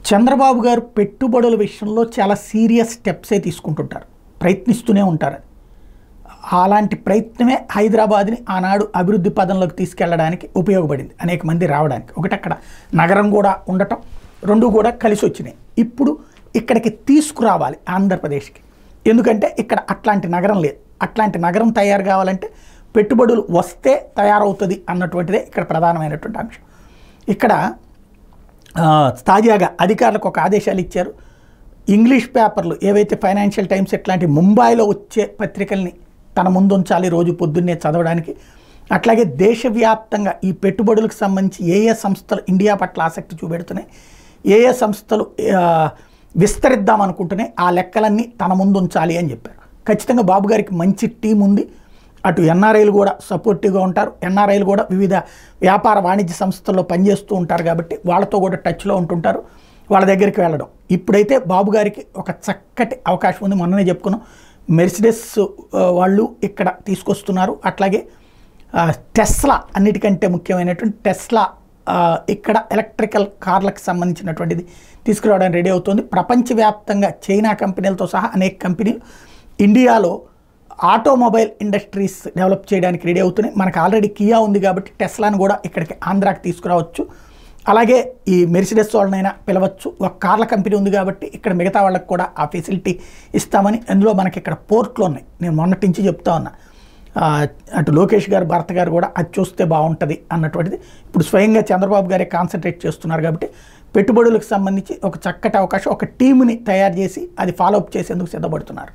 చంద్రబాబు గారు పెట్టుబడుల విషయంలో చాలా సీరియస్ స్టెప్సే తీసుకుంటుంటారు, ప్రయత్నిస్తూనే ఉంటారు. అలాంటి ప్రయత్నమే హైదరాబాద్ని ఆనాడు అభివృద్ధి పదంలోకి తీసుకెళ్లడానికి ఉపయోగపడింది, అనేక మంది రావడానికి. ఒకటి అక్కడ నగరం కూడా ఉండటం, రెండు కూడా కలిసి వచ్చినాయి. ఇప్పుడు ఇక్కడికి తీసుకురావాలి ఆంధ్రప్రదేశ్కి, ఎందుకంటే ఇక్కడ అట్లాంటి నగరం లేదు. అట్లాంటి నగరం తయారు కావాలంటే పెట్టుబడులు వస్తే తయారవుతుంది అన్నటువంటిదే ఇక్కడ ప్రధానమైనటువంటి అంశం. ఇక్కడ తాజాగా అధికారులకు ఒక ఆదేశాలు ఇచ్చారు. ఇంగ్లీష్ పేపర్లు ఏవైతే ఫైనాన్షియల్ టైమ్స్ ఇట్లాంటి ముంబైలో వచ్చే పత్రికల్ని తన ముందు ఉంచాలి రోజు పొద్దున్నే చదవడానికి. అట్లాగే దేశవ్యాప్తంగా ఈ పెట్టుబడులకు సంబంధించి ఏ సంస్థలు ఇండియా పట్ల ఆసక్తి చూపెడుతున్నాయి, ఏ సంస్థలు విస్తరిద్దాం అనుకుంటున్నాయి, ఆ లెక్కలన్నీ తన ముందు ఉంచాలి అని చెప్పారు. ఖచ్చితంగా బాబు గారికి మంచి టీం ఉంది. అటు ఎన్ఆర్ఐలు కూడా సపోర్టివ్గా ఉంటారు. ఎన్ఆర్ఐలు కూడా వివిధ వ్యాపార వాణిజ్య సంస్థల్లో పనిచేస్తూ ఉంటారు కాబట్టి వాళ్ళతో కూడా టచ్లో ఉంటుంటారు. వాళ్ళ దగ్గరికి వెళ్ళడం ఇప్పుడైతే బాబు గారికి ఒక చక్కటి అవకాశం ఉంది. మొన్ననే చెప్పుకున్నాం, మెర్సిడెస్ వాళ్ళు ఇక్కడ తీసుకొస్తున్నారు. అట్లాగే టెస్లా, అన్నిటికంటే ముఖ్యమైనటువంటి టెస్లా ఇక్కడ ఎలక్ట్రికల్ కార్లకు సంబంధించినటువంటిది తీసుకురావడానికి రెడీ అవుతుంది. ప్రపంచవ్యాప్తంగా చైనా కంపెనీలతో సహా అనేక కంపెనీలు ఇండియాలో ఆటోమొబైల్ ఇండస్ట్రీస్ డెవలప్ చేయడానికి రెడీ అవుతున్నాయి. మనకు ఆల్రెడీ కియా ఉంది కాబట్టి టెస్లాను కూడా ఇక్కడికి ఆంధ్రాకి తీసుకురావచ్చు. అలాగే ఈ మెర్సిడెస్ వాళ్ళనైనా పిలవచ్చు. ఒక కార్ల కంపెనీ ఉంది కాబట్టి ఇక్కడ మిగతా వాళ్ళకి కూడా ఆ ఫెసిలిటీ ఇస్తామని, అందులో మనకి ఇక్కడ పోర్ట్లు ఉన్నాయి. నేను మొన్నటి నుంచి చెప్తా ఉన్నా, అటు లోకేష్ గారు భర్త గారు కూడా అది చూస్తే బాగుంటుంది అన్నటువంటిది. ఇప్పుడు స్వయంగా చంద్రబాబు గారే కాన్సన్ట్రేట్ చేస్తున్నారు కాబట్టి పెట్టుబడులకు సంబంధించి ఒక చక్కటి అవకాశం, ఒక టీముని తయారు చేసి అది ఫాలోఅప్ చేసేందుకు సిద్ధపడుతున్నారు.